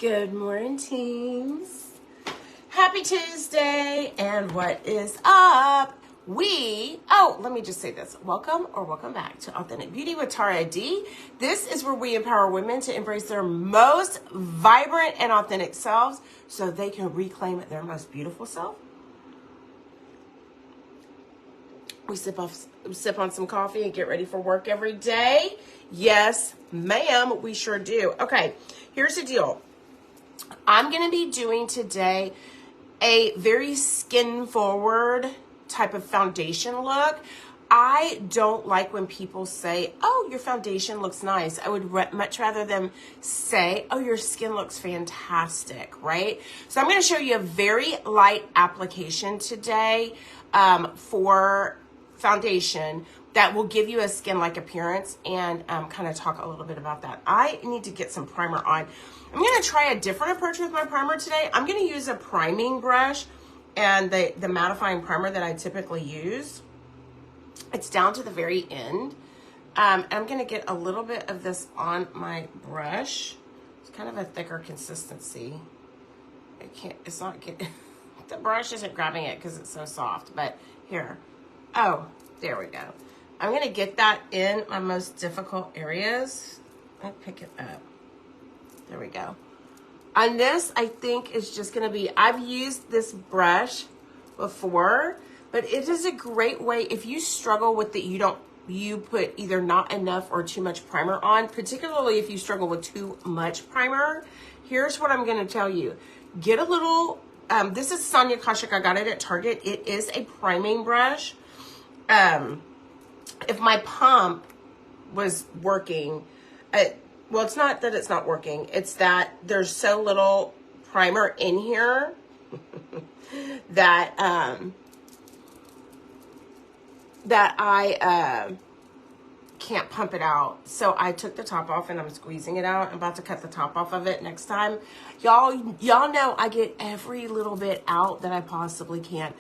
Good morning, teams. Happy Tuesday, and what is up? Let me just say this. Welcome back to Authentic Beauty with Tara D. This is where we empower women to embrace their most vibrant and authentic selves so they can reclaim their most beautiful self. We sip on some coffee and get ready for work every day. Yes, ma'am, we sure do. Okay, here's the deal. I'm going to be doing today a very skin forward type of foundation look. I don't like when people say, oh, your foundation looks nice. I would much rather them say, oh, your skin looks fantastic, right? So I'm going to show you a very light application today for foundation that will give you a skin-like appearance, and kind of talk a little bit about that. I need to get some primer on. I'm going to try a different approach with my primer today. I'm going to use a priming brush and the mattifying primer that I typically use. It's down to the very end. And I'm going to get a little bit of this on my brush. It's kind of a thicker consistency. It's not getting, the brush isn't grabbing it because it's so soft, but here. Oh, there we go. I'm going to get that in my most difficult areas. I'll pick it up. There we go. On this, I think is just going to be, I've used this brush before, but it is a great way if you struggle with that you put either not enough or too much primer on, particularly if you struggle with too much primer. Here's what I'm going to tell you. Get a little, this is Sonia Kashuk. I got it at Target. It is a priming brush. If my pump was working, well, it's not that it's not working. It's that there's so little primer in here that I can't pump it out. So I took the top off and I'm squeezing it out. I'm about to cut the top off of it next time. Y'all know I get every little bit out that I possibly can.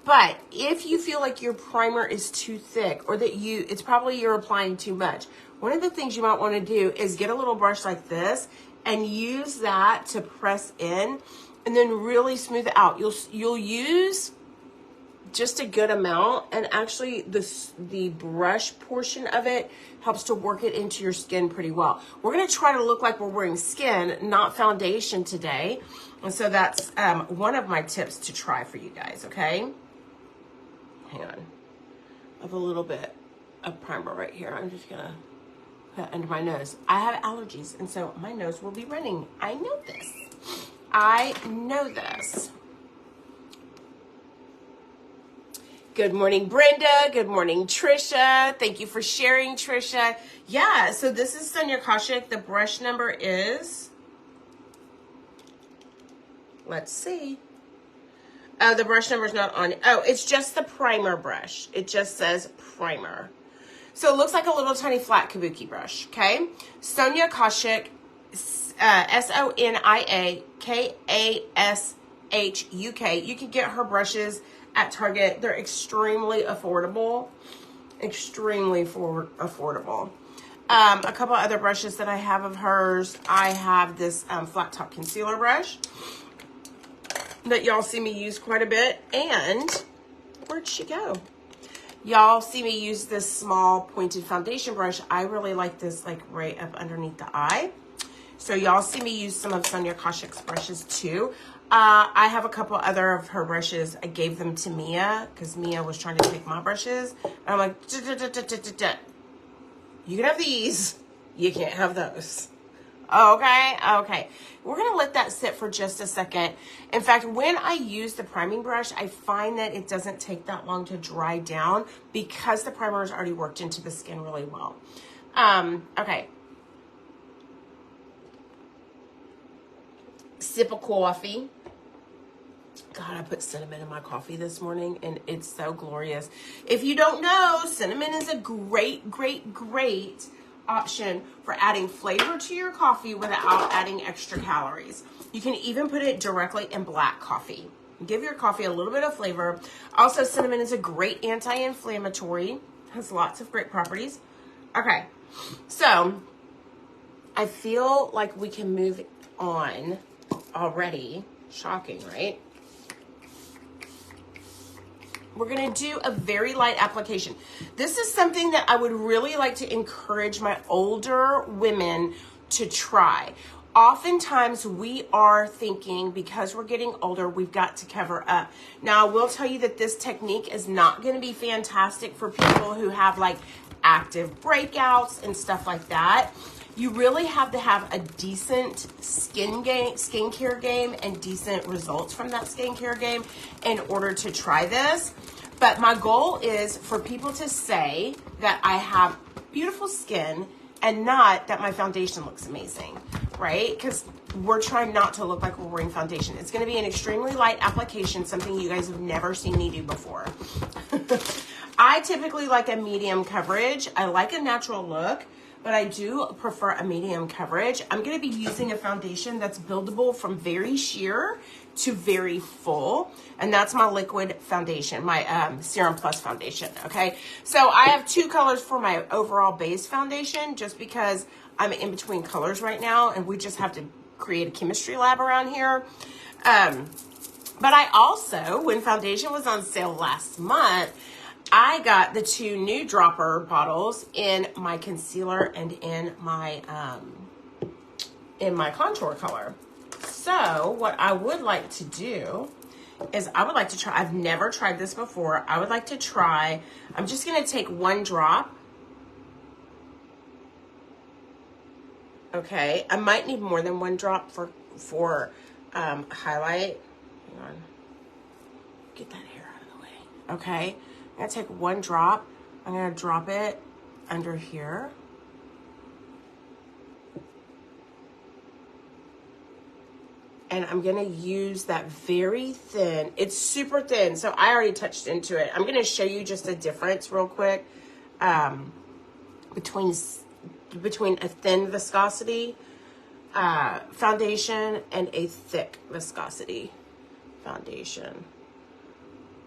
But if you feel like your primer is too thick or that it's probably you're applying too much, one of the things you might want to do is get a little brush like this and use that to press in and then really smooth it out. You'll use just a good amount, and actually the brush portion of it helps to work it into your skin pretty well. We're going to try to look like we're wearing skin, not foundation today. And so that's one of my tips to try for you guys, okay? Hang on. I have a little bit of primer right here. I'm just going to put under my nose. I have allergies, and so my nose will be running. I know this. I know this. Good morning, Brenda. Good morning, Trisha. Thank you for sharing, Trisha. Yeah, so this is Sonia Kashuk. The brush number is, let's see. Oh, the brush number is not on. Oh, it's just the primer brush. It just says primer. So it looks like a little tiny flat kabuki brush, okay? Sonia Kashuk, SoniaKashuk. You can get her brushes at Target. They're extremely affordable. Extremely affordable. A couple other brushes that I have of hers. I have this flat top concealer brush that y'all see me use quite a bit. And where'd she go? Y'all see me use this small pointed foundation brush. I really like this like right up underneath the eye. So y'all see me use some of Sonia Kashuk's brushes too. I have a couple other of her brushes. I gave them to Mia because Mia was trying to take my brushes. And I'm like, you can have these. You can't have those. Okay. We're going to let that sit for just a second. In fact, when I use the priming brush, I find that it doesn't take that long to dry down because the primer is already worked into the skin really well. Okay. Sip of coffee. God, I put cinnamon in my coffee this morning and it's so glorious. If you don't know, cinnamon is a great option for adding flavor to your coffee without adding extra calories. You can even put it directly in black coffee. Give your coffee a little bit of flavor. Also, cinnamon is a great anti-inflammatory. Has lots of great properties. Okay, so I feel like we can move on already. Shocking, right? We're going to do a very light application. This is something that I would really like to encourage my older women to try. Oftentimes we are thinking because we're getting older, we've got to cover up. Now, I will tell you that this technique is not going to be fantastic for people who have like active breakouts and stuff like that. You really have to have a decent skincare game and decent results from that skincare game in order to try this. But my goal is for people to say that I have beautiful skin and not that my foundation looks amazing, right? Because we're trying not to look like we're wearing foundation. It's going to be an extremely light application, something you guys have never seen me do before. I typically like a medium coverage. I like a natural look, but I do prefer a medium coverage. I'm going to be using a foundation that's buildable from very sheer to very full, and that's my liquid foundation, my Serum Plus foundation, okay? So I have two colors for my overall base foundation just because I'm in between colors right now, and we just have to create a chemistry lab around here. But I also, when foundation was on sale last month, I got the two new dropper bottles in my concealer and in my contour color. So what I would like to do is I would like to try, I've never tried this before. I would like to try, I'm just going to take one drop. Okay, I might need more than one drop for highlight. Hang on. Get that hair out of the way. Okay. I'm going to take one drop. I'm going to drop it under here. And I'm going to use that very thin. It's super thin, so I already touched into it. I'm going to show you just a difference real quick between a thin viscosity foundation and a thick viscosity foundation.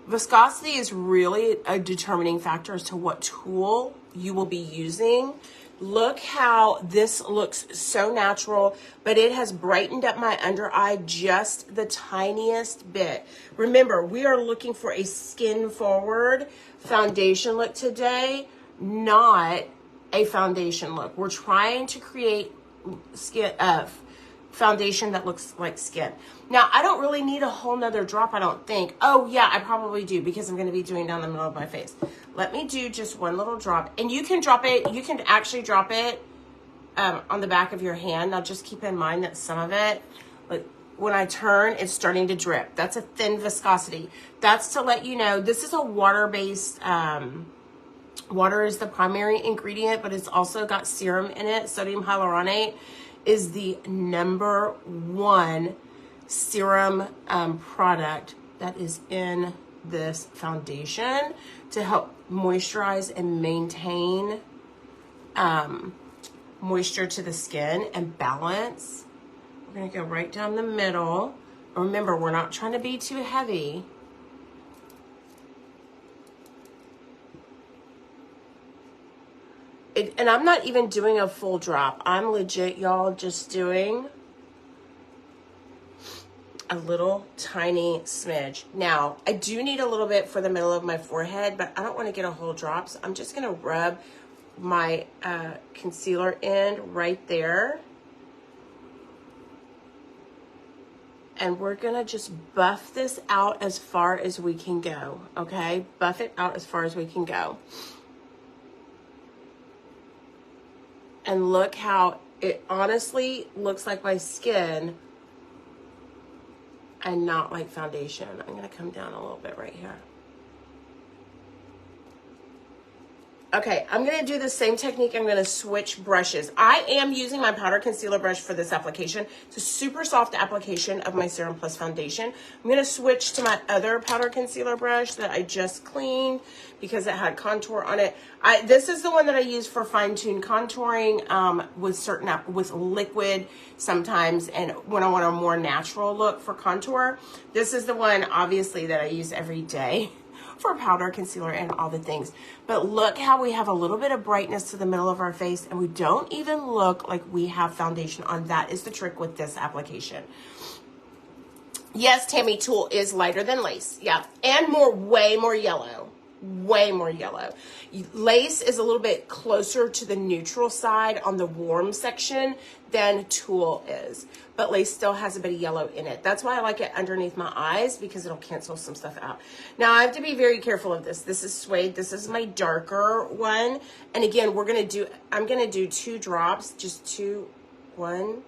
Viscosity is really a determining factor as to what tool you will be using. Look how this looks so natural, but it has brightened up my under eye just the tiniest bit. Remember, we are looking for a skin forward foundation look today, not a foundation look. We're trying to create skin foundation that looks like skin. Now, I don't really need a whole nother drop, I don't think. Oh, yeah, I probably do because I'm going to be doing down the middle of my face. Let me do just one little drop. And you can drop it, you can actually drop it on the back of your hand. Now, just keep in mind that some of it, like when I turn, it's starting to drip. That's a thin viscosity. That's to let you know, this is a water-based, water is the primary ingredient, but it's also got serum in it. Sodium hyaluronate is the #1 serum product that is in this foundation to help moisturize and maintain moisture to the skin and balance. We're going to go right down the middle. Remember, we're not trying to be too heavy. And I'm not even doing a full drop. I'm legit, y'all, just doing a little tiny smidge. Now, I do need a little bit for the middle of my forehead, but I don't want to get a whole drop. So I'm just going to rub my concealer in right there. And we're going to just buff this out as far as we can go, okay? Buff it out as far as we can go. And look how it honestly looks like my skin and not like foundation. I'm going to come down a little bit right here. Okay, I'm going to do the same technique. I'm going to switch brushes. I am using my powder concealer brush for this application. It's a super soft application of my Serum Plus foundation. I'm going to switch to my other powder concealer brush that I just cleaned because it had contour on it. This is the one that I use for fine-tuned contouring with liquid sometimes, and when I want a more natural look for contour. This is the one, obviously, that I use every day for powder, concealer, and all the things. But look how we have a little bit of brightness to the middle of our face, and we don't even look like we have foundation on. That is the trick with this application. Yes, Tammy, tulle is lighter than lace. Yeah, and way more yellow. Way more yellow. Lace is a little bit closer to the neutral side on the warm section than tulle is. But lace still has a bit of yellow in it. That's why I like it underneath my eyes, because it'll cancel some stuff out. Now, I have to be very careful of this. This is suede. This is my darker one. And again, I'm going to do 2 drops, just 2, 1.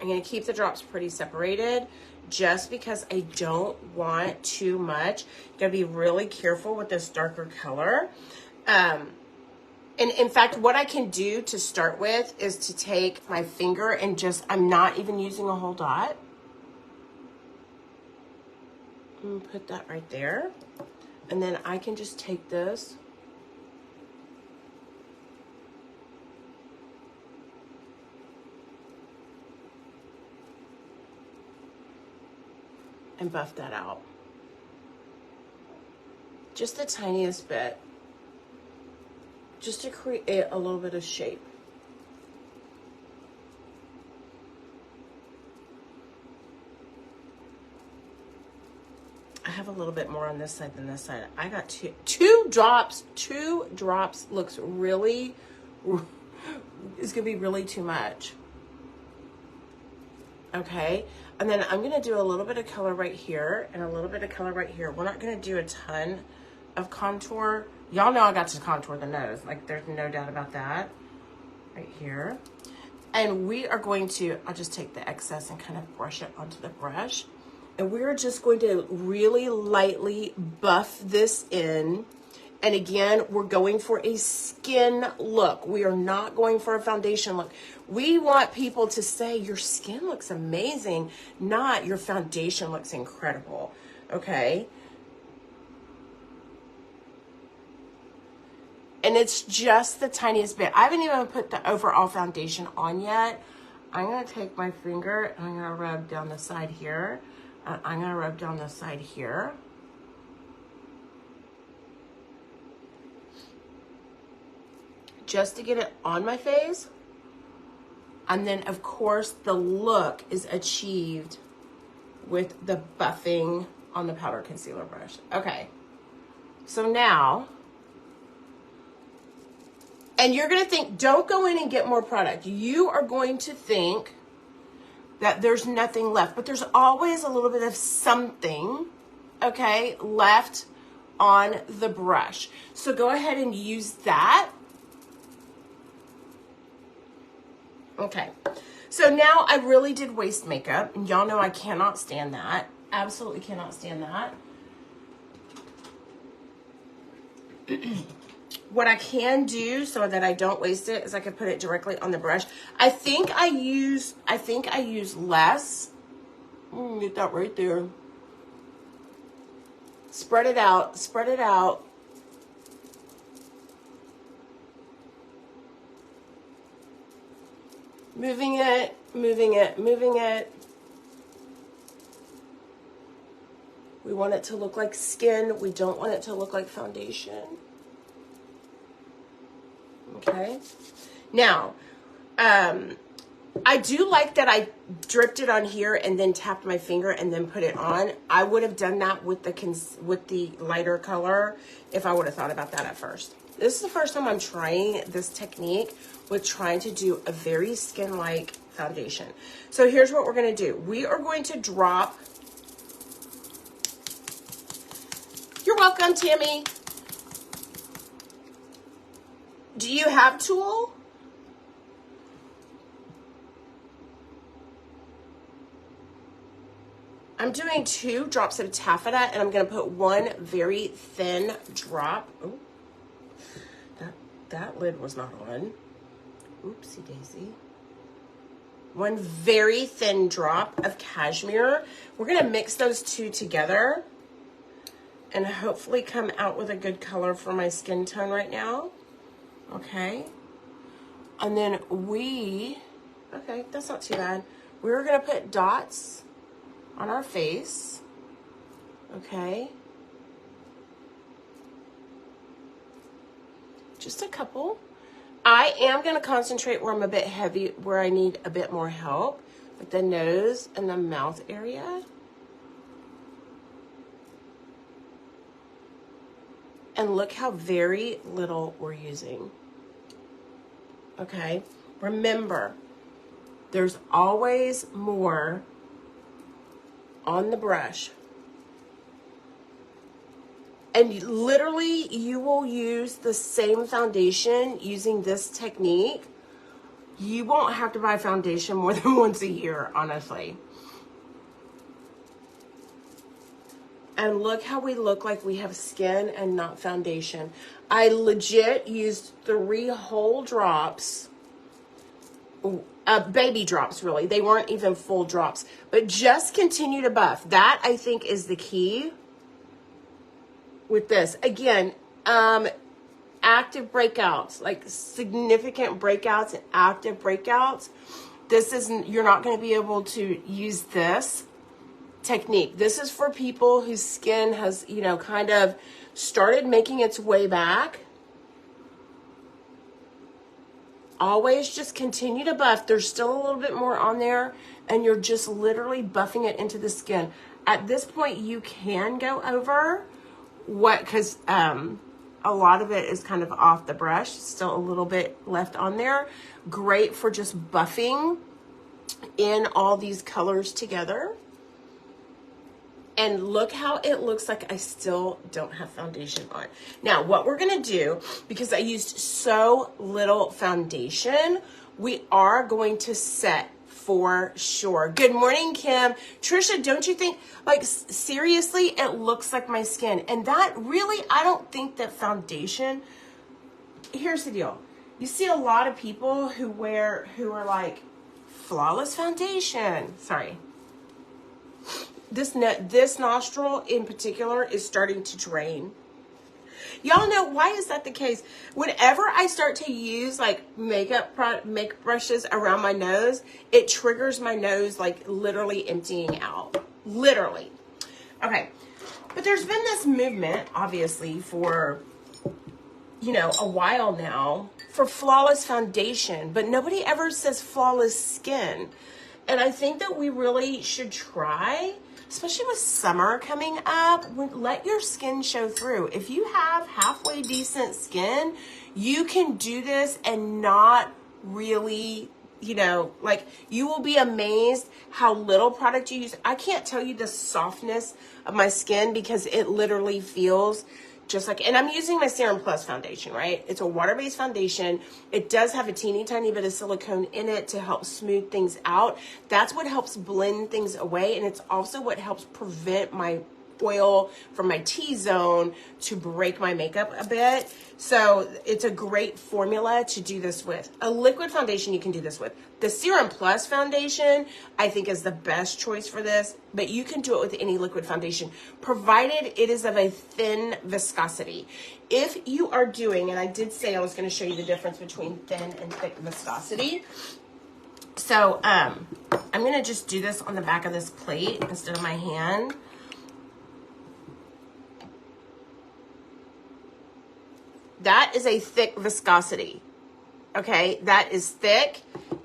I'm going to keep the drops pretty separated just because I don't want too much. You got to be really careful with this darker color. And in fact, what I can do to start with is to take my finger and I'm not even using a whole dot. And put that right there. And then I can just take this. And buff that out. Just the tiniest bit. Just to create a little bit of shape. I have a little bit more on this side than this side. I got two drops. 2 drops looks really, it's gonna be really too much. Okay, and then I'm gonna do a little bit of color right here and a little bit of color right here. We're not gonna do a ton of contour. Y'all know I got to contour the nose, like there's no doubt about that. Right here. And we are going to, I'll just take the excess and kind of brush it onto the brush. And we're just going to really lightly buff this in. And again, we're going for a skin look. We are not going for a foundation look. We want people to say your skin looks amazing, not your foundation looks incredible, okay? And it's just the tiniest bit. I haven't even put the overall foundation on yet. I'm gonna take my finger and I'm gonna rub down the side here. I'm gonna rub down the side here. Just to get it on my face. And then of course the look is achieved with the buffing on the powder concealer brush. Okay, so now, and you're gonna think, don't go in and get more product. You are going to think that there's nothing left, but there's always a little bit of something, okay, left on the brush. So go ahead and use that. Okay, so now I really did waste makeup, and y'all know I cannot stand that. Absolutely cannot stand that. What I can do so that I don't waste it is I can put it directly on the brush. I think I use less. Get that right there. Spread it out, spread it out. Moving it, moving it, moving it. We want it to look like skin. We don't want it to look like foundation. Okay. Now, I do like that I dripped it on here and then tapped my finger and then put it on. I would have done that with the lighter color if I would have thought about that at first. This is the first time I'm trying this technique with trying to do a very skin-like foundation. So here's what we're going to do. We are going to drop. You're welcome, Tammy. Do you have tulle? I'm doing 2 drops of taffeta, and I'm going to put 1 very thin drop. Oh, that lid was not on. Oopsie daisy. 1 very thin drop of cashmere. We're going to mix those 2 together and hopefully come out with a good color for my skin tone right now. Okay. And then okay, that's not too bad. We're going to put dots on our face Okay. Just a couple. I am going to concentrate where I'm a bit heavy, where I need a bit more help, with the nose and the mouth area. And look how very little we're using. Okay, remember, there's always more on the brush. And literally, you will use the same foundation using this technique. You won't have to buy foundation more than once a year, honestly. And look how we look like we have skin and not foundation. I legit used 3 whole drops, baby drops really. They weren't even full drops, but just continue to buff. That I think is the key with this. Again, active breakouts, like significant breakouts and active breakouts. You're not going to be able to use this technique. This is for people whose skin has, kind of started making its way back. Always just continue to buff. There's still a little bit more on there, and you're just literally buffing it into the skin. At this point, you can go over because a lot of it is kind of off the brush. Still a little bit left on there. Great for just buffing in all these colors together. And look how it looks like I still don't have foundation on. Now, what we're going to do, because I used so little foundation, we are going to set for sure. Good morning, Kim. Trisha, don't you think, like, seriously, it looks like my skin? And that really, I don't think that foundation, here's the deal. You see a lot of people who are like, flawless foundation. Sorry. This nostril in particular is starting to drain. Y'all know, why is that the case? Whenever I start to use like makeup brushes around my nose, it triggers my nose like literally emptying out. Literally. Okay. But there's been this movement, obviously, for, a while now for flawless foundation, but nobody ever says flawless skin. And I think that we really should try, especially with summer coming up, let your skin show through. If you have halfway decent skin, you can do this and not really, you will be amazed how little product you use. I can't tell you the softness of my skin because it literally feels just like, and I'm using my Serum Plus foundation, right? It's a water-based foundation. It does have a teeny tiny bit of silicone in it to help smooth things out. That's what helps blend things away. And it's also what helps prevent my oil from my T-zone to break my makeup a bit. So it's a great formula to do this with. A liquid foundation you can do this with. The Serum Plus foundation, I think, is the best choice for this, but you can do it with any liquid foundation, provided it is of a thin viscosity. If you are doing, and I did say I was going to show you the difference between thin and thick viscosity. So I'm going to just do this on the back of this plate instead of my hand. That is a thick viscosity, okay? That is thick.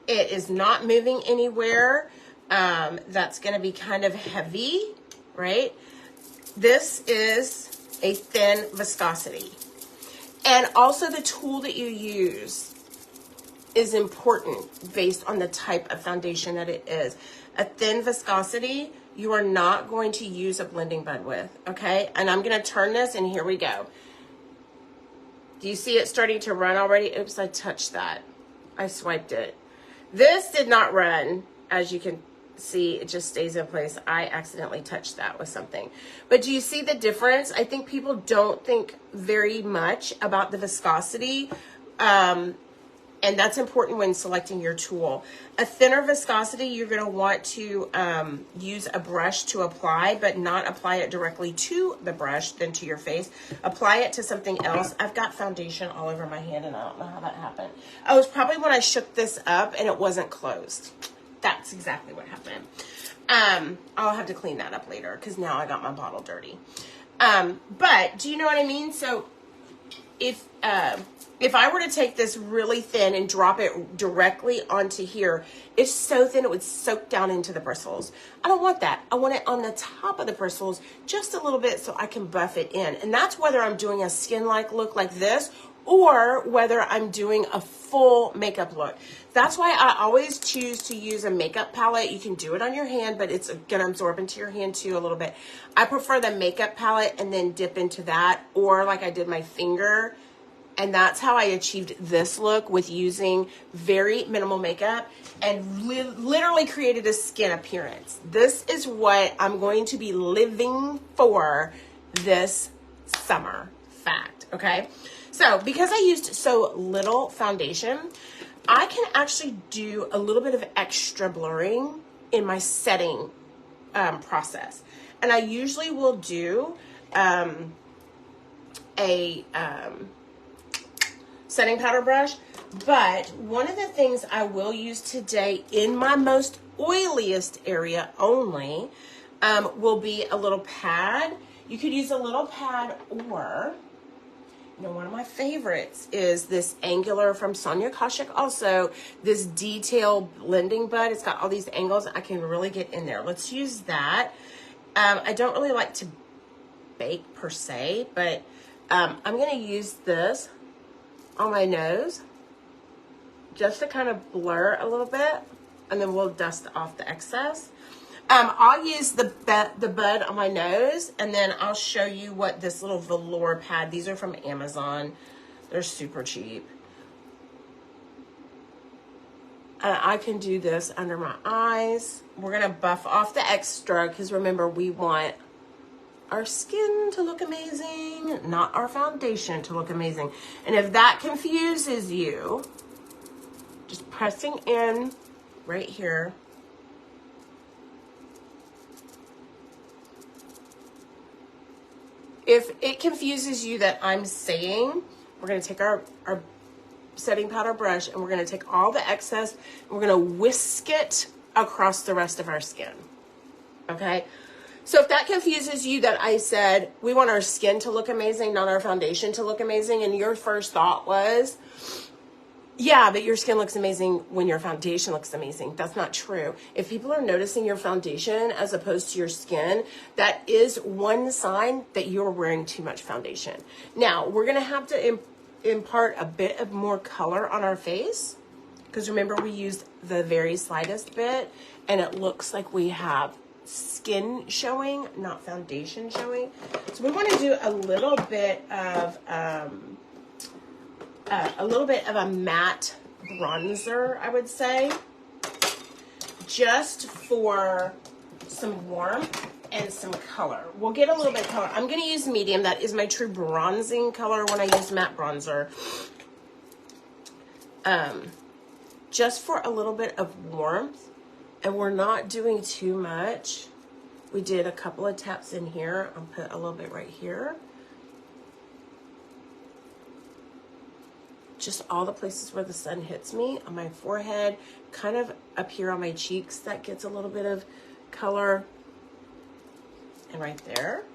It is not moving anywhere. That's going to be kind of heavy, right? This is a thin viscosity. And also the tool that you use is important based on the type of foundation that it is. A thin viscosity, you are not going to use a blending bud with, okay? And I'm going to turn this, and here we go. Do you see it starting to run already? Oops, I touched that. I swiped it. This did not run. As you can see, it just stays in place. I accidentally touched that with something. But do you see the difference? I think people don't think very much about the viscosity. And that's important when selecting your tool. A thinner viscosity, you're going to want to use a brush to apply, but not apply it directly to the brush, then to your face. Apply it to something else. I've got foundation all over my hand, and I don't know how that happened. Oh, it's probably when I shook this up and it wasn't closed. That's exactly what happened. I'll have to clean that up later because now I got my bottle dirty. But do you know what I mean? So if I were to take this really thin and drop it directly onto here, it's so thin it would soak down into the bristles. I don't want that. I want it on the top of the bristles just a little bit so I can buff it in. And that's whether I'm doing a skin-like look like this or whether I'm doing a full makeup look. That's why I always choose to use a makeup palette. You can do it on your hand, but it's going to absorb into your hand too a little bit. I prefer the makeup palette and then dip into that, or like I did my finger. And that's how I achieved this look with using very minimal makeup and literally created a skin appearance. This is what I'm going to be living for this summer. Fact, okay? So because I used so little foundation, I can actually do a little bit of extra blurring in my setting process. And I usually will do a setting powder brush, but one of the things I will use today in my most oiliest area only will be a little pad. You could use a little pad, or you know, one of my favorites is this Angular from Sonia Kashuk. Also, this detail blending bud. It's got all these angles. I can really get in there. Let's use that. I don't really like to bake per se, but I'm going to use this on my nose just to kind of blur a little bit, and then we'll dust off the excess. I'll use the bud on my nose, and then I'll show you what this little velour pad, these are from Amazon. They're super cheap. I can do this under my eyes. We're gonna buff off the extra because remember, we want our skin to look amazing, not our foundation to look amazing. And if that confuses you, just pressing in right here. If it confuses you that I'm saying, we're going to take our setting powder brush and we're going to take all the excess and we're going to whisk it across the rest of our skin. Okay? So if that confuses you that I said we want our skin to look amazing, not our foundation to look amazing, and your first thought was, yeah, but your skin looks amazing when your foundation looks amazing. That's not true. If people are noticing your foundation as opposed to your skin, that is one sign that you're wearing too much foundation. Now, we're going to have to impart a bit of more color on our face because remember we used the very slightest bit and it looks like we have skin showing, not foundation showing. So we want to do a little bit of a matte bronzer, I would say, just for some warmth and some color. We'll get a little bit of color. I'm going to use medium. That is my true bronzing color when I use matte bronzer. Just for a little bit of warmth. And we're not doing too much. We did a couple of taps in here. I'll put a little bit right here. Just all the places where the sun hits me, on my forehead, kind of up here on my cheeks, that gets a little bit of color. And right there,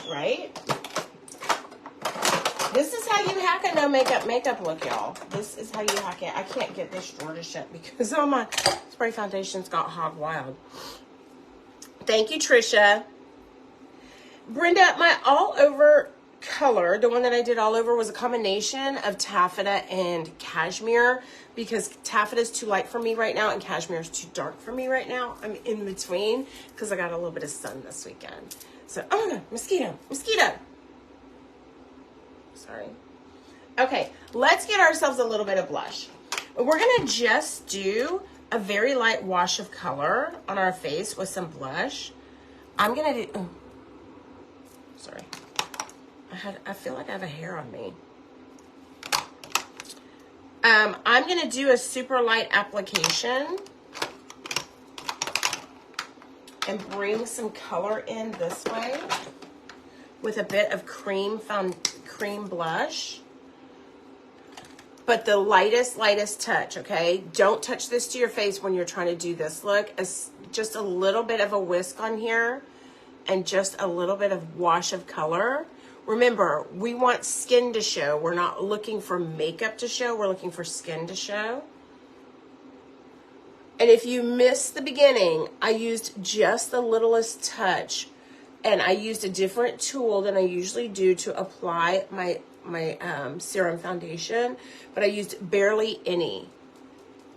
right? This is how you hack a no makeup look, y'all. This is how you hack it. I can't get this drawer to shut because all my spray foundations got hog wild. Thank you, Trisha. Brenda, my all over color, the one that I did all over, was a combination of taffeta and cashmere because taffeta is too light for me right now and cashmere is too dark for me right now. I'm in between because I got a little bit of sun this weekend. So, oh no, mosquito. Sorry. Okay, let's get ourselves a little bit of blush. We're gonna just do a very light wash of color on our face with some blush. I'm gonna do, oh, sorry. I feel like I have a hair on me. I'm gonna do a super light application and bring some color in this way with a bit of cream blush. but the lightest touch, okay? Don't touch this to your face when you're trying to do this look. Just a little bit of a whisk on here and just a little bit of wash of color. Remember, we want skin to show. We're not looking for makeup to show. We're looking for skin to show. And if you missed the beginning, I used just the littlest touch, and I used a different tool than I usually do to apply my serum foundation, but I used barely any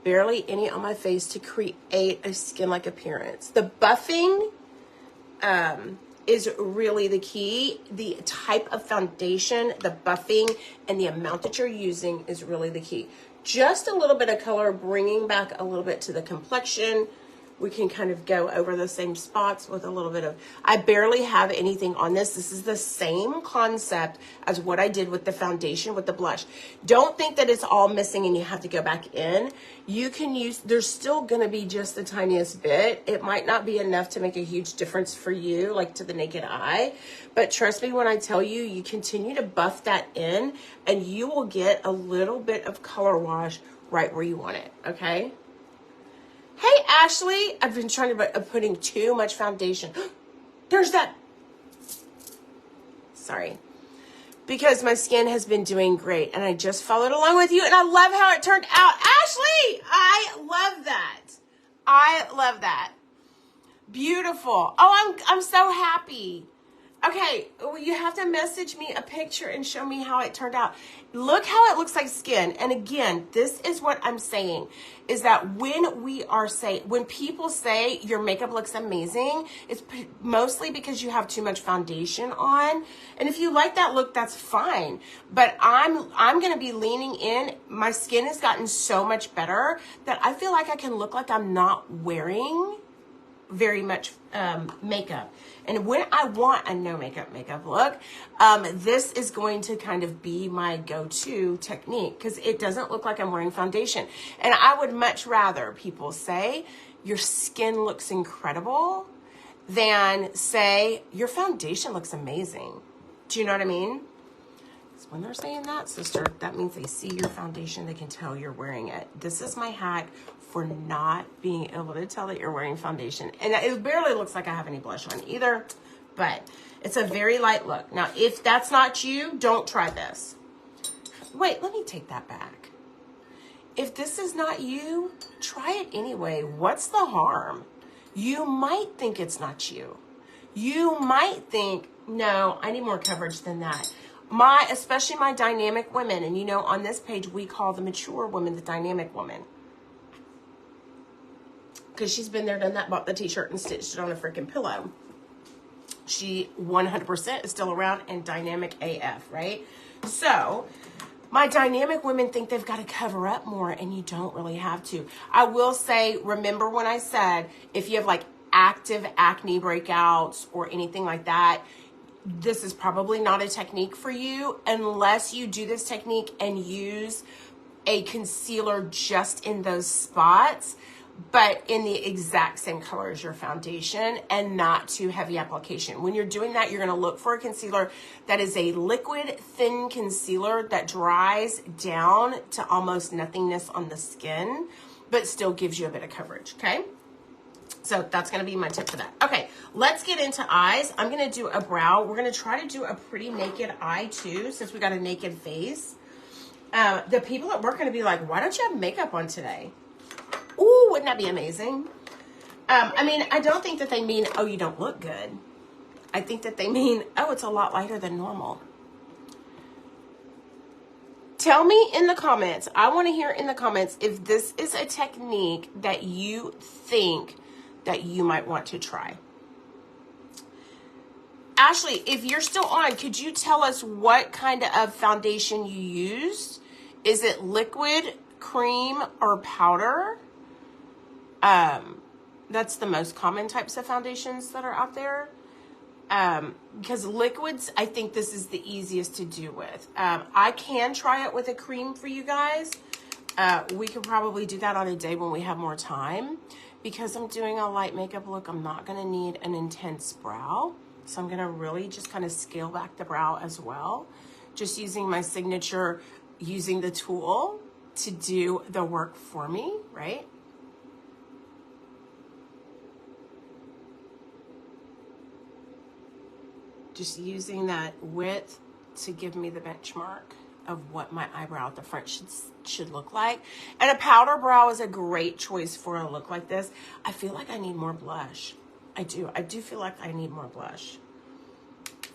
on my face to create a skin-like appearance. The buffing is really the key. The type of foundation, the buffing, and the amount that you're using is really the key. Just a little bit of color, bringing back a little bit to the complexion. We can kind of go over the same spots with a little bit of, I barely have anything on this. This is the same concept as what I did with the foundation, with the blush. Don't think that it's all missing and you have to go back in. You can use, there's still gonna be just the tiniest bit. It might not be enough to make a huge difference for you, like to the naked eye, but trust me when I tell you, you continue to buff that in and you will get a little bit of color wash right where you want it, okay? Hey, Ashley, I've been trying to putting too much foundation. There's that. Sorry. Because my skin has been doing great and I just followed along with you and I love how it turned out. Ashley, I love that. I love that. Beautiful. Oh, I'm so happy. Okay, well, you have to message me a picture and show me how it turned out. Look how it looks like skin. And again, this is what I'm saying, is that when people say your makeup looks amazing, it's mostly because you have too much foundation on. And if you like that look, that's fine. But I'm going to be leaning in. My skin has gotten so much better that I feel like I can look like I'm not wearing very much makeup. And when I want a no makeup look, this is going to kind of be my go-to technique because it doesn't look like I'm wearing foundation. And I would much rather people say your skin looks incredible than say your foundation looks amazing. Do you know what I mean? So when they're saying that, sister, that means they see your foundation, they can tell you're wearing it. This is my hack for not being able to tell that you're wearing foundation. And it barely looks like I have any blush on either, but it's a very light look. Now, if that's not you, don't try this. Wait, let me take that back. If this is not you, try it anyway. What's the harm? You might think it's not you. You might think, no, I need more coverage than that. Especially my dynamic women, and you know, on this page, we call the mature woman the dynamic woman. Because she's been there, done that, bought the t-shirt and stitched it on a freaking pillow. She 100% is still around and dynamic AF, right? So my dynamic women think they've got to cover up more, and you don't really have to. I will say, remember when I said, if you have like active acne breakouts or anything like that, this is probably not a technique for you unless you do this technique and use a concealer just in those spots, but in the exact same color as your foundation and not too heavy application. When you're doing that, you're going to look for a concealer that is a liquid thin concealer that dries down to almost nothingness on the skin, but still gives you a bit of coverage, okay? So that's going to be my tip for that. Okay, let's get into eyes. I'm going to do a brow. We're going to try to do a pretty naked eye too, since we got a naked face. The people at work are going to be like, why don't you have makeup on today? Ooh, wouldn't that be amazing? I mean, I don't think that they mean, oh, you don't look good. I think that they mean, oh, it's a lot lighter than normal. Tell me in the comments, I want to hear in the comments if this is a technique that you think that you might want to try. Ashley, if you're still on, could you tell us what kind of foundation you used? Is it liquid, cream, or powder? That's the most common types of foundations that are out there. Because liquids, I think this is the easiest to do with. I can try it with a cream for you guys. We could probably do that on a day when we have more time. Because I'm doing a light makeup look, I'm not going to need an intense brow. So I'm going to really just kind of scale back the brow as well. Just using my signature using the tool to do the work for me, right? Just using that width to give me the benchmark of what my eyebrow at the front should look like. And a powder brow is a great choice for a look like this. I feel like I need more blush. I do feel like I need more blush.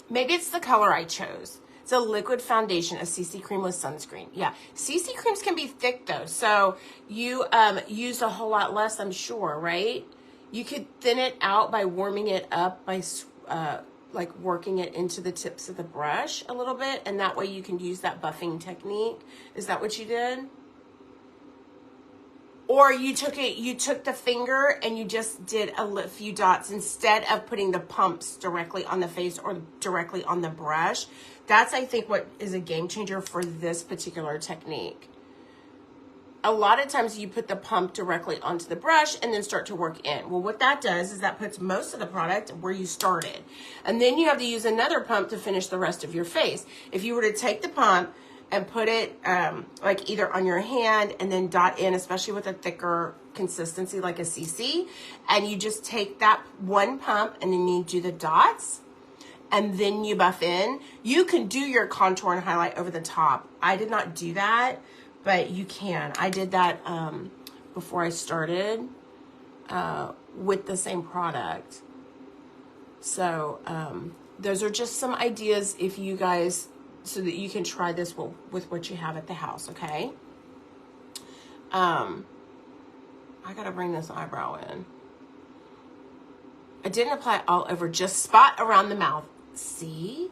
Maybe it's the color I chose. It's a liquid foundation, a CC cream with sunscreen. Yeah, CC creams can be thick though, so you use a whole lot less, I'm sure, right? You could thin it out by warming it up by like working it into the tips of the brush a little bit, and that way you can use that buffing technique. Is that what you did? Or you took the finger and you just did a few dots instead of putting the pumps directly on the face or directly on the brush. That's, I think, what is a game changer for this particular technique. A lot of times you put the pump directly onto the brush and then start to work in. Well, what that does is that puts most of the product where you started. And then you have to use another pump to finish the rest of your face. If you were to take the pump and put it like either on your hand and then dot in, especially with a thicker consistency like a CC, and you just take that one pump and then you do the dots and then you buff in, you can do your contour and highlight over the top. I did not do that, but you can. I did that before I started with the same product. So those are just some ideas if you guys, so that you can try this with what you have at the house, okay? I gotta bring this eyebrow in. I didn't apply it all over, just spot around the mouth. See?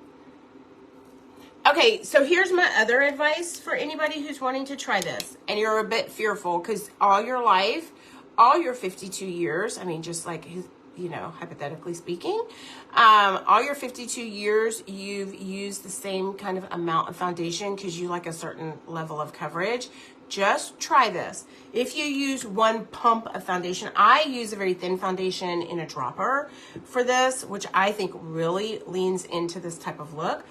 Okay, so here's my other advice for anybody who's wanting to try this and you're a bit fearful because all your life, all your 52 years, I mean, just like, you know, hypothetically speaking, all your 52 years, you've used the same kind of amount of foundation because you like a certain level of coverage. Just try this. If you use one pump of foundation, I use a very thin foundation in a dropper for this, which I think really leans into this type of look.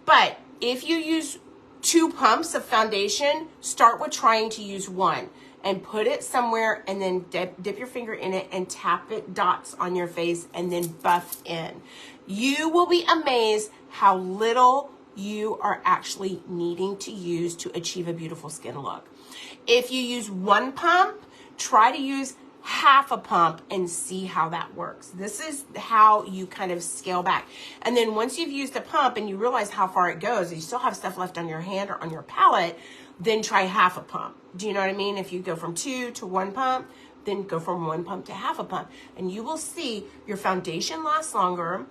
But if you use 2 pumps of foundation, start with trying to use one and put it somewhere and then dip your finger in it and tap it dots on your face and then buff in. You will be amazed how little you are actually needing to use to achieve a beautiful skin look. If you use one pump, try to use half a pump and see how that works. This is how you kind of scale back. And then once you've used a pump and you realize how far it goes, you still have stuff left on your hand or on your palette, then try half a pump. Do you know what I mean? If you go from 2 to 1 pump, then go from 1 pump to half a pump. And you will see your foundation lasts longer.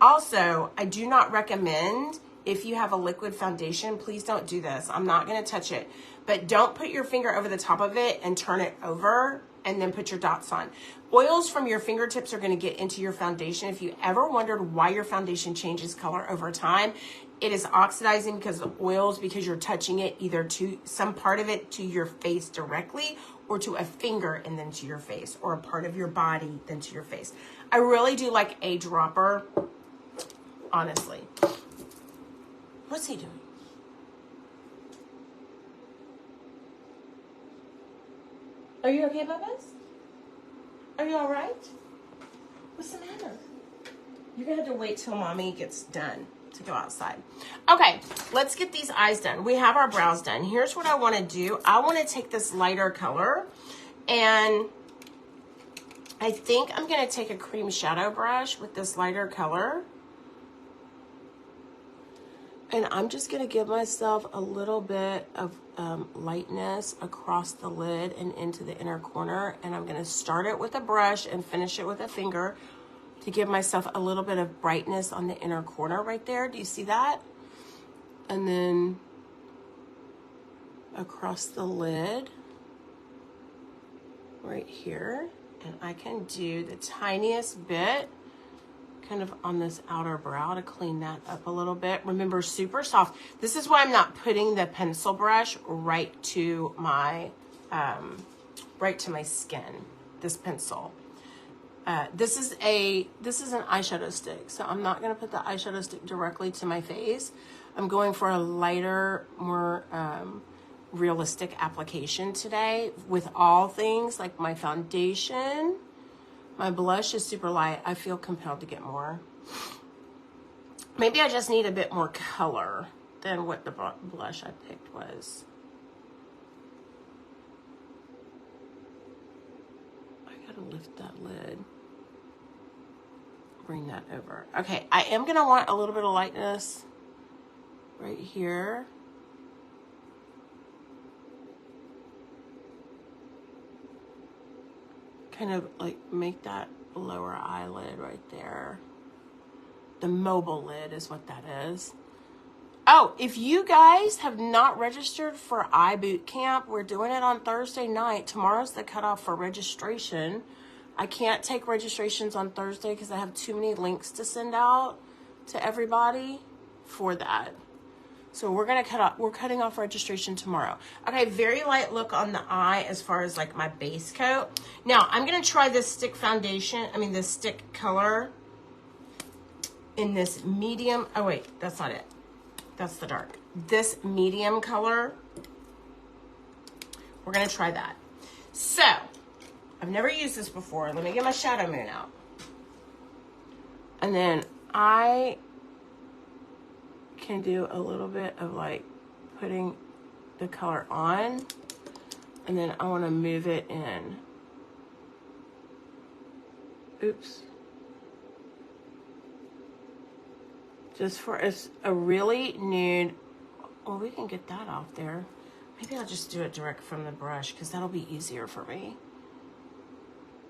Also, I do not recommend, if you have a liquid foundation, please don't do this. I'm not going to touch it. But don't put your finger over the top of it and turn it over and then put your dots on. Oils from your fingertips are going to get into your foundation. If you ever wondered why your foundation changes color over time, it is oxidizing because of oils, because you're touching it either to some part of it to your face directly or to a finger and then to your face, or a part of your body then to your face. I really do like a dropper, honestly. What's he doing? Are you okay, Bubba's? Are you all right? What's the matter? You're gonna have to wait till mommy gets done to go outside. Okay, let's get these eyes done. We have our brows done. Here's what I want to do. I want to take this lighter color, and I think I'm going to take a cream shadow brush with this lighter color. And I'm just going to give myself a little bit of lightness across the lid and into the inner corner. And I'm going to start it with a brush and finish it with a finger to give myself a little bit of brightness on the inner corner right there. Do you see that? And then across the lid right here. And I can do the tiniest bit kind of on this outer brow to clean that up a little bit. Remember, super soft. This is why I'm not putting the pencil brush right to my skin, this pencil. This is an eyeshadow stick, so I'm not going to put the eyeshadow stick directly to my face. I'm going for a lighter, more realistic application today with all things like my foundation. My blush is super light. I feel compelled to get more. Maybe I just need a bit more color than what the blush I picked was. I gotta lift that lid. Bring that over. Okay, I am gonna want a little bit of lightness right here. Kind of like make that lower eyelid right there. The mobile lid is what that is. Oh, if you guys have not registered for iBootcamp, we're doing it on Thursday night. Tomorrow's the cutoff for registration. I can't take registrations on Thursday because I have too many links to send out to everybody for that. So we're cutting off registration tomorrow. Okay, very light look on the eye as far as like my base coat. Now I'm gonna try this stick this stick color in this medium. Oh wait, that's not it. That's the dark. This medium color. We're gonna try that. So, I've never used this before. Let me get my Shadow Moon out. And then I can do a little bit of like putting the color on. And then I want to move it in. Oops. Just for a really nude. Well, we can get that off there. Maybe I'll just do it direct from the brush because that'll be easier for me.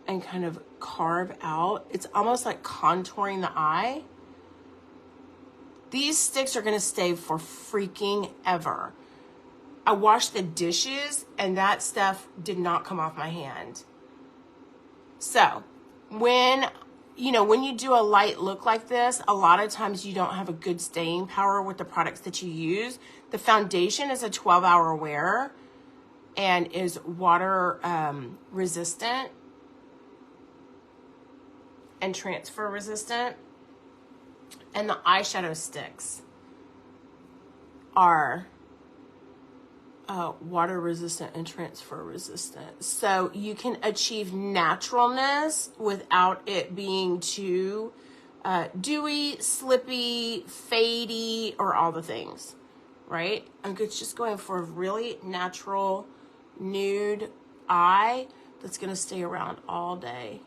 And kind of carve out. It's almost like contouring the eye. These sticks are gonna stay for freaking ever. I washed the dishes and that stuff did not come off my hand. So when you do a light look like this, a lot of times you don't have a good staying power with the products that you use. The foundation is a 12-hour wear and is water resistant and transfer resistant. And the eyeshadow sticks are water resistant and transfer resistant. So you can achieve naturalness without it being too dewy, slippy, fadey, or all the things, right? I'm just going for a really natural nude eye that's gonna stay around all day.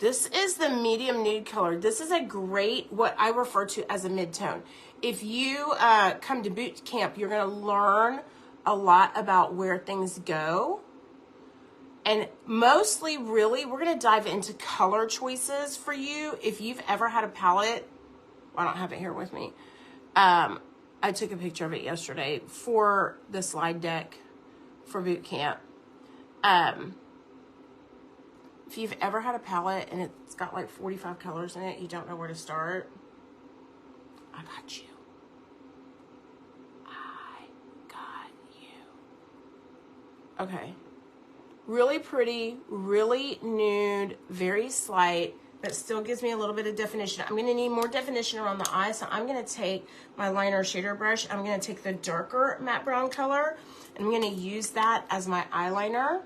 This is the medium nude color. This is a great, what I refer to as a mid-tone. If you come to boot camp, you're gonna learn a lot about where things go. And mostly, really, we're gonna dive into color choices for you. If you've ever had a palette, well, I don't have it here with me. I took a picture of it yesterday for the slide deck for boot camp. If you've ever had a palette and it's got like 45 colors in it, you don't know where to start, I got you. I got you. Okay. Really pretty, really nude, very slight, but still gives me a little bit of definition. I'm going to need more definition around the eye, so I'm going to take my liner shader brush. I'm going to take the darker matte brown color, and I'm going to use that as my eyeliner.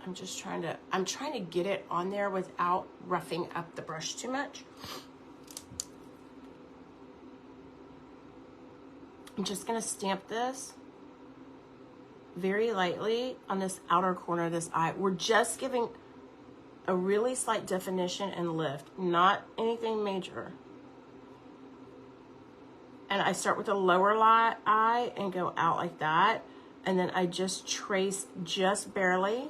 I'm trying to get it on there without roughing up the brush too much. I'm just gonna stamp this very lightly on this outer corner of this eye. We're just giving a really slight definition and lift, not anything major. And I start with the lower eye and go out like that. And then I just trace just barely,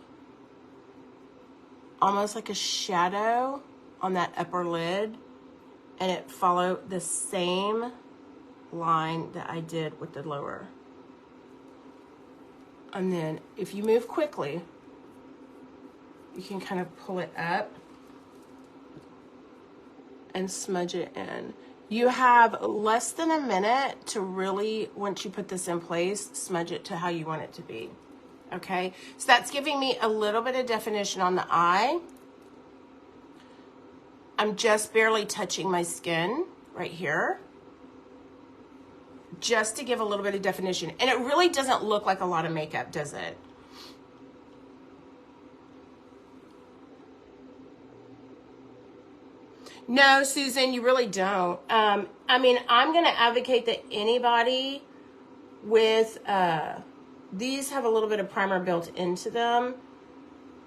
almost like a shadow on that upper lid. And it followed the same line that I did with the lower. And then if you move quickly, you can kind of pull it up and smudge it in. You have less than a minute to really, once you put this in place, smudge it to how you want it to be. Okay, so that's giving me a little bit of definition on the eye. I'm just barely touching my skin right here, just to give a little bit of definition. And it really doesn't look like a lot of makeup, does it? No, Susan, you really don't. I mean, I'm going to advocate that anybody with, these have a little bit of primer built into them,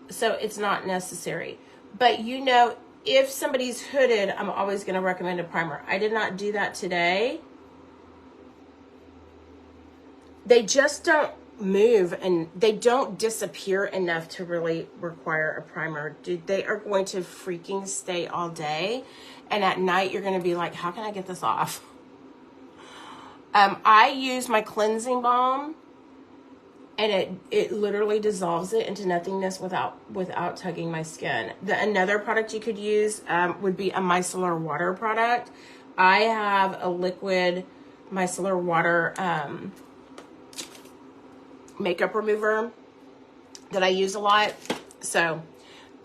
so it's not necessary. But you know, if somebody's hooded, I'm always going to recommend a primer. I did not do that today. They just don't move and they don't disappear enough to really require a primer. Dude, they are going to freaking stay all day. And at night, you're going to be like, how can I get this off? I use my cleansing balm, and it literally dissolves it into nothingness without tugging my skin. Another product you could use would be a micellar water product. I have a liquid micellar water makeup remover that I use a lot. So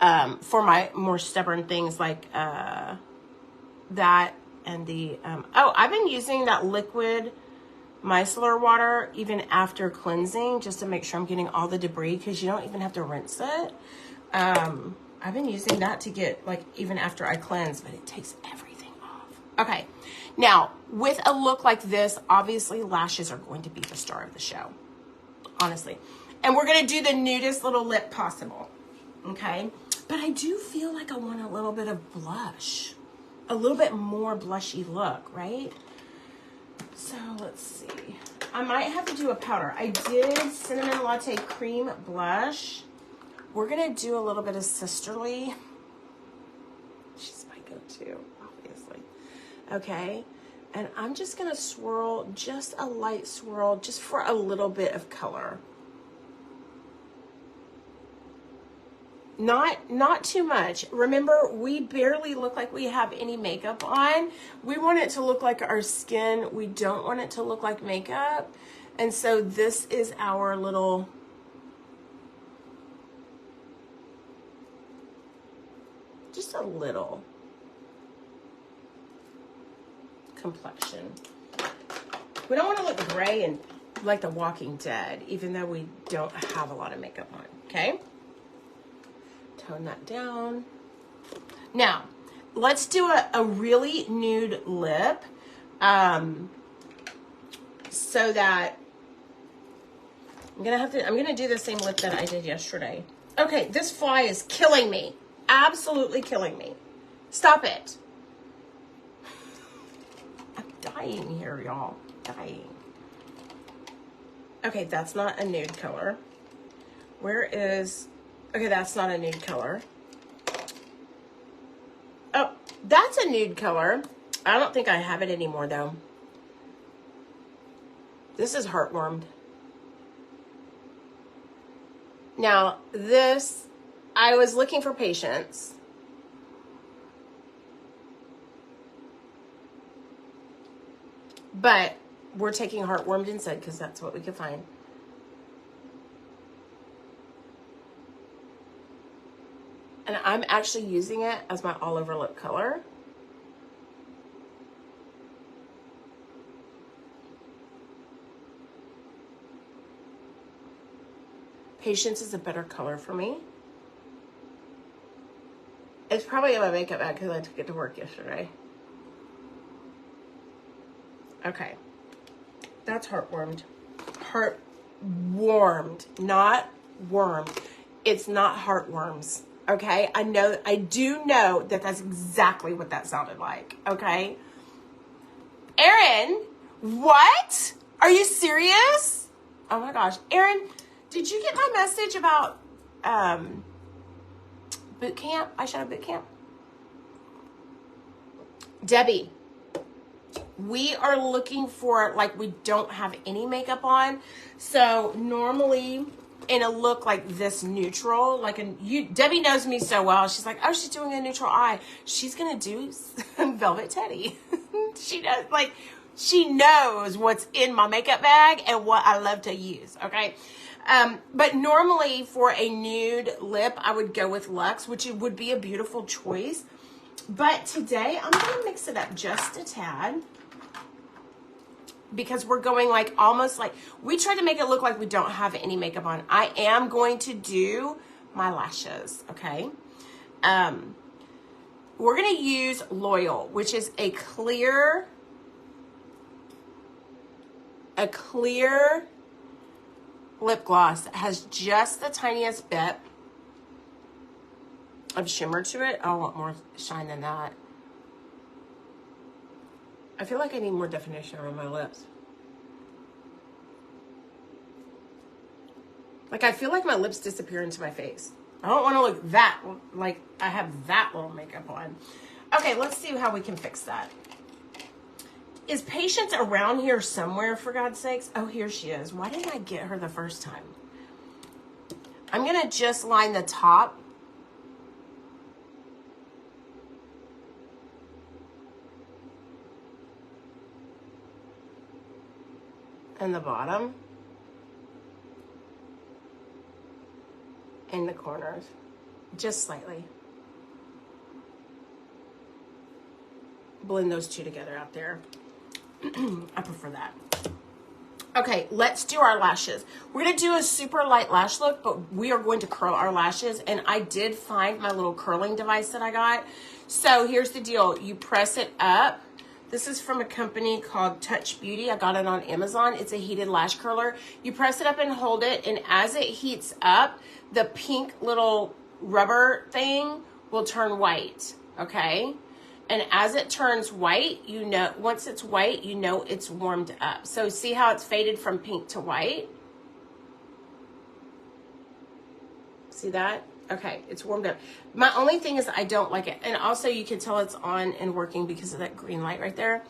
for my more stubborn things like that and the I've been using that liquid micellar water even after cleansing, just to make sure I'm getting all the debris, because you don't even have to rinse it. I've been using that to get, like, even after I cleanse, but it takes everything off. Okay, now with a look like this, obviously lashes are going to be the star of the show, honestly. And we're going to do the nudist little lip possible, okay? But I do feel like I want a little bit of blush, a little bit more blushy look, right? So let's see. I might have to do a powder. I did Cinnamon Latte Cream Blush. We're going to do a little bit of Sisterly. She's my go-to, obviously. Okay. And I'm just going to swirl, just a light swirl, just for a little bit of color. Not too much. Remember, we barely look like we have any makeup on. We want it to look like our skin. We don't want it to look like makeup. And so this is our little just a little complexion. We don't want to look gray and like The Walking Dead, even though we don't have a lot of makeup on, okay? Tone that down. Now, let's do a really nude lip, so that I'm gonna do the same lip that I did yesterday. Okay, this fly is killing me. Absolutely killing me. Stop it. I'm dying here, y'all. Dying. Okay, that's not a nude color. Okay, that's not a nude color. Oh, that's a nude color. I don't think I have it anymore, though. This is Heartwarmed. Now, this, I was looking for Patience. But we're taking Heartwarmed instead because that's what we could find. And I'm actually using it as my all over lip color. Patience is a better color for me. It's probably in my makeup bag because I took it to work yesterday. Okay. That's Heartwarmed. Heartwarmed, not wormed. It's not heartworms. Okay, I do know that that's exactly what that sounded like, okay? Erin, what? Are you serious? Oh my gosh. Erin, did you get my message about boot camp, eyeshadow boot camp? Debbie, we are looking for, like, we don't have any makeup on. So normally in a look like this neutral, Debbie knows me so well. She's like, oh, she's doing a neutral eye. She's going to do Velvet Teddy. She does, like, she knows what's in my makeup bag and what I love to use, okay? But normally for a nude lip, I would go with Luxe, which it would be a beautiful choice. But today, I'm going to mix it up just a tad. Because we're going like almost like, we try to make it look like we don't have any makeup on. I am going to do my lashes, okay? We're going to use Loyal, which is a clear lip gloss that has just the tiniest bit of shimmer to it. I want more shine than that. I feel like I need more definition around my lips. Like, I feel like my lips disappear into my face. I don't want to look that, like I have that little makeup on. Okay, let's see how we can fix that. Is Patience around here somewhere, for God's sakes? Oh, here she is. Why didn't I get her the first time? I'm going to just line the top. And the bottom. And the corners. Just slightly. Blend those two together out there. I prefer that. Okay, let's do our lashes. We're going to do a super light lash look, but we are going to curl our lashes. And I did find my little curling device that I got. So here's the deal. You press it up. This is from a company called Touch Beauty. I got it on Amazon. It's a heated lash curler. You press it up and hold it. And as it heats up, the pink little rubber thing will turn white. Okay? And as it turns white, you know, once it's white, you know it's warmed up. So see how it's faded from pink to white? See that? Okay, it's warmed up. My only thing is I don't like it. And also you can tell it's on and working because of that green light right there.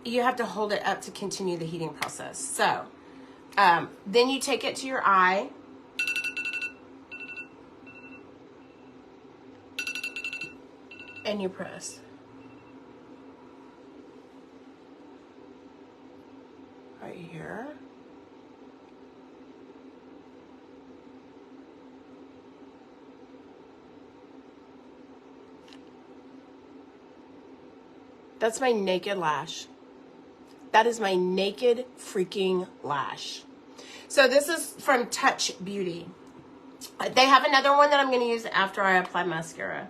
You have to hold it up to continue the heating process. So then you take it to your eye. And you press. Right here. That's my naked lash. That is my naked freaking lash. So this is from Touch Beauty. They have another one that I'm going to use after I apply mascara.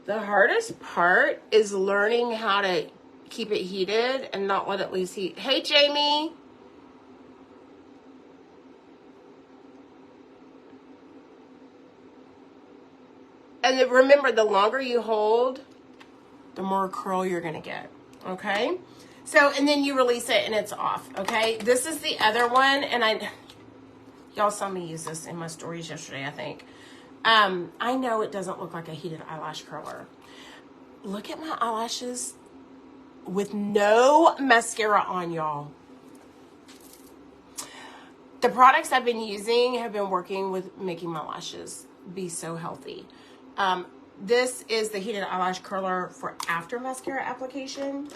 The hardest part is learning how to keep it heated and not let it lose heat. Hey, Jamie. And then remember, the longer you hold, the more curl you're going to get. Okay? So, and then you release it and it's off. Okay? This is the other one. And y'all saw me use this in my stories yesterday, I think. I know it doesn't look like a heated eyelash curler. Look at my eyelashes with no mascara on, y'all. The products I've been using have been working with making my lashes be so healthy. This is the heated eyelash curler for after mascara application.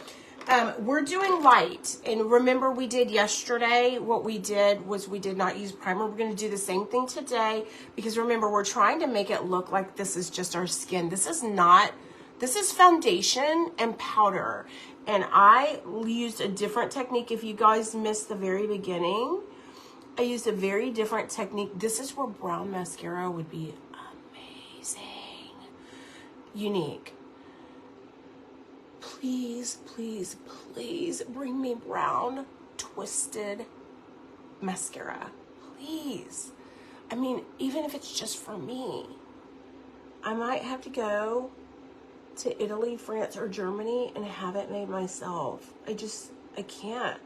We're doing light, and remember we did yesterday, what we did was we did not use primer. We're going to do the same thing today, because remember, we're trying to make it look like this is just our skin. This is foundation and powder, and I used a different technique. If you guys missed the very beginning, I used a very different technique. This is where brown mascara would be amazing, unique. Please, please, please bring me brown twisted mascara. Please. I mean, even if it's just for me. I might have to go to Italy, France, or Germany and have it made myself. I can't.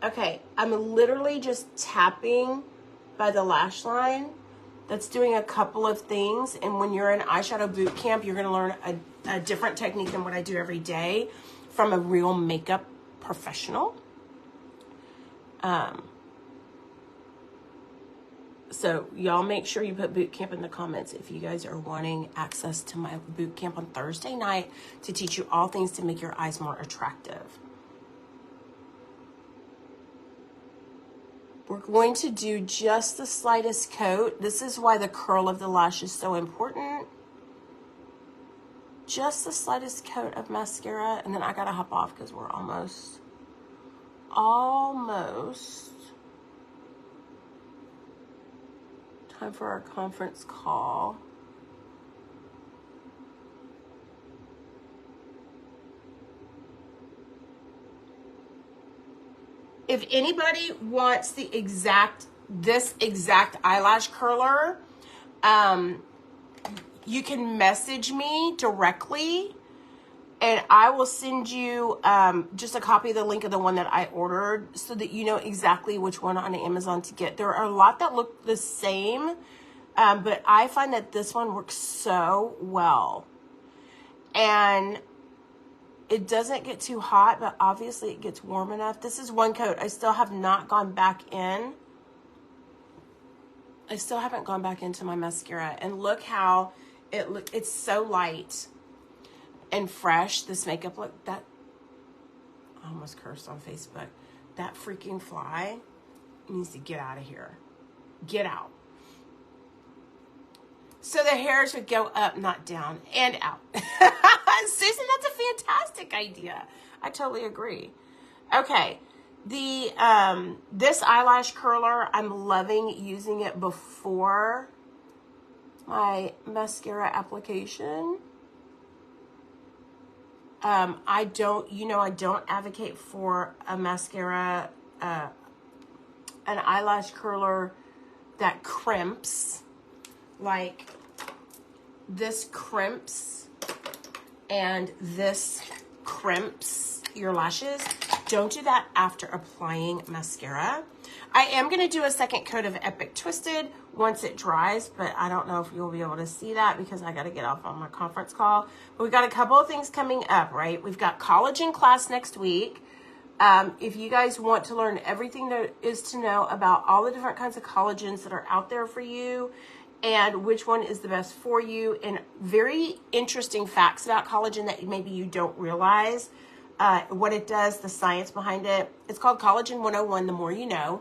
Okay, I'm literally just tapping by the lash line. That's doing a couple of things, and when you're in eyeshadow boot camp, you're going to learn a different technique than what I do every day from a real makeup professional. So y'all make sure you put boot camp in the comments if you guys are wanting access to my boot camp on Thursday night to teach you all things to make your eyes more attractive. We're going to do just the slightest coat. This is why the curl of the lash is so important. Just the slightest coat of mascara, and then I gotta hop off because we're almost time for our conference call. If anybody wants this exact eyelash curler, you can message me directly and I will send you just a copy of the link of the one that I ordered so that you know exactly which one on Amazon to get. There are a lot that look the same, but I find that this one works so well. And it doesn't get too hot, but obviously it gets warm enough. This is one coat. I still have not gone back in. I still haven't gone back into my mascara. And look how it's so light and fresh. This makeup look, that, I almost cursed on Facebook. That freaking fly needs to get out of here. Get out. So the hairs would go up, not down, and out. Susan, that's a fantastic idea. I totally agree. Okay, this eyelash curler, I'm loving using it before my mascara application. I don't advocate for a mascara, an eyelash curler that crimps. Like this crimps and this crimps your lashes. Don't do that after applying mascara. I am going to do a second coat of Epic Twisted once it dries, but I don't know if you'll be able to see that because I got to get off on my conference call. But we've got a couple of things coming up, right? We've got collagen class next week. If you guys want to learn everything there is to know about all the different kinds of collagens that are out there for you, and which one is the best for you, and very interesting facts about collagen that maybe you don't realize, what it does, the science behind it. It's called Collagen 101, The More You Know.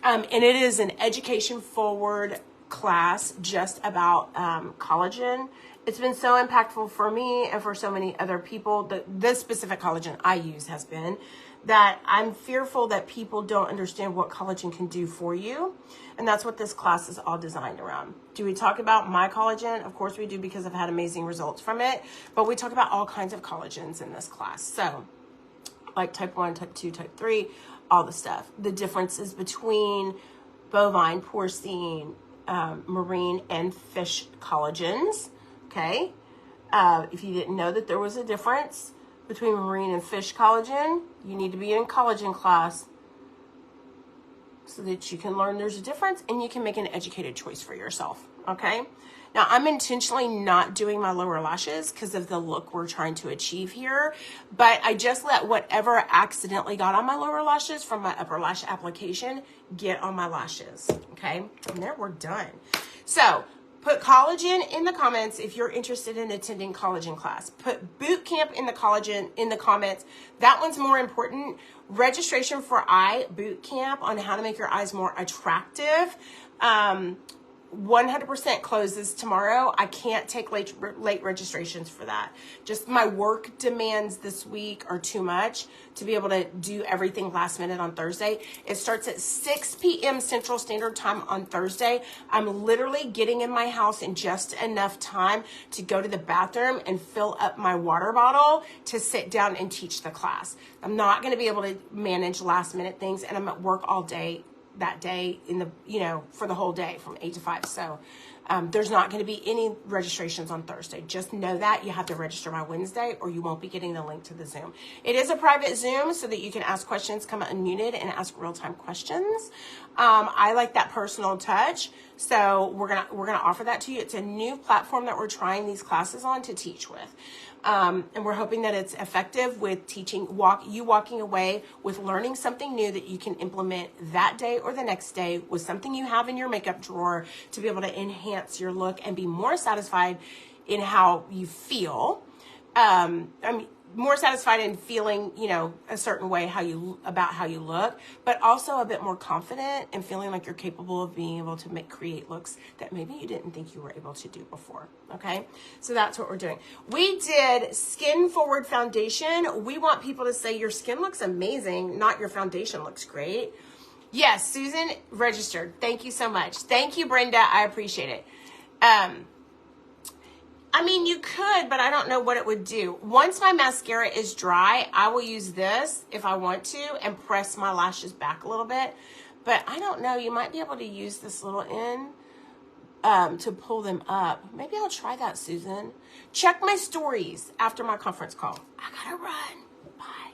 And it is an education-forward class just about collagen. It's been so impactful for me and for so many other people. This specific collagen I use has been that I'm fearful that people don't understand what collagen can do for you. And that's what this class is all designed around. Do we talk about my collagen? Of course we do, because I've had amazing results from it. But we talk about all kinds of collagens in this class. So like type 1, type 2, type 3, all the stuff. The differences between bovine, porcine, marine, and fish collagens. Okay. If you didn't know that there was a difference between marine and fish collagen, you need to be in collagen class so that you can learn there's a difference and you can make an educated choice for yourself. Okay. Now I'm intentionally not doing my lower lashes because of the look we're trying to achieve here, but I just let whatever accidentally got on my lower lashes from my upper lash application get on my lashes. Okay. And there we're done. So put collagen in the comments if you're interested in attending collagen class. Put boot camp in the comments. That one's more important. Registration for eye boot camp on how to make your eyes more attractive. 100% closes tomorrow. I can't take late registrations for that. Just my work demands this week are too much to be able to do everything last minute on Thursday. It starts at 6 p.m. Central Standard Time on Thursday. I'm literally getting in my house in just enough time to go to the bathroom and fill up my water bottle to sit down and teach the class. I'm not going to be able to manage last minute things, and I'm at work all day that day for the whole day from 8 to 5. So there's not going to be any registrations on Thursday. Just know that you have to register by Wednesday or you won't be getting the link to the Zoom. It is a private Zoom so that you can ask questions, come unmuted, and ask real-time questions. I like that personal touch. So we're gonna offer that to you. It's a new platform that we're trying these classes on to teach with. And we're hoping that it's effective with walking away with learning something new that you can implement that day or the next day with something you have in your makeup drawer to be able to enhance your look and be more satisfied in how you feel. More satisfied in feeling, a certain way about how you look, but also a bit more confident and feeling like you're capable of being able to create looks that maybe you didn't think you were able to do before. Okay. So that's what we're doing. We did skin forward foundation. We want people to say your skin looks amazing, not your foundation looks great. Yes. Susan registered. Thank you so much. Thank you, Brenda. I appreciate it. You could, but I don't know what it would do. Once my mascara is dry, I will use this if I want to and press my lashes back a little bit. But I don't know. You might be able to use this little end to pull them up. Maybe I'll try that, Susan. Check my stories after my conference call. I gotta run. Bye.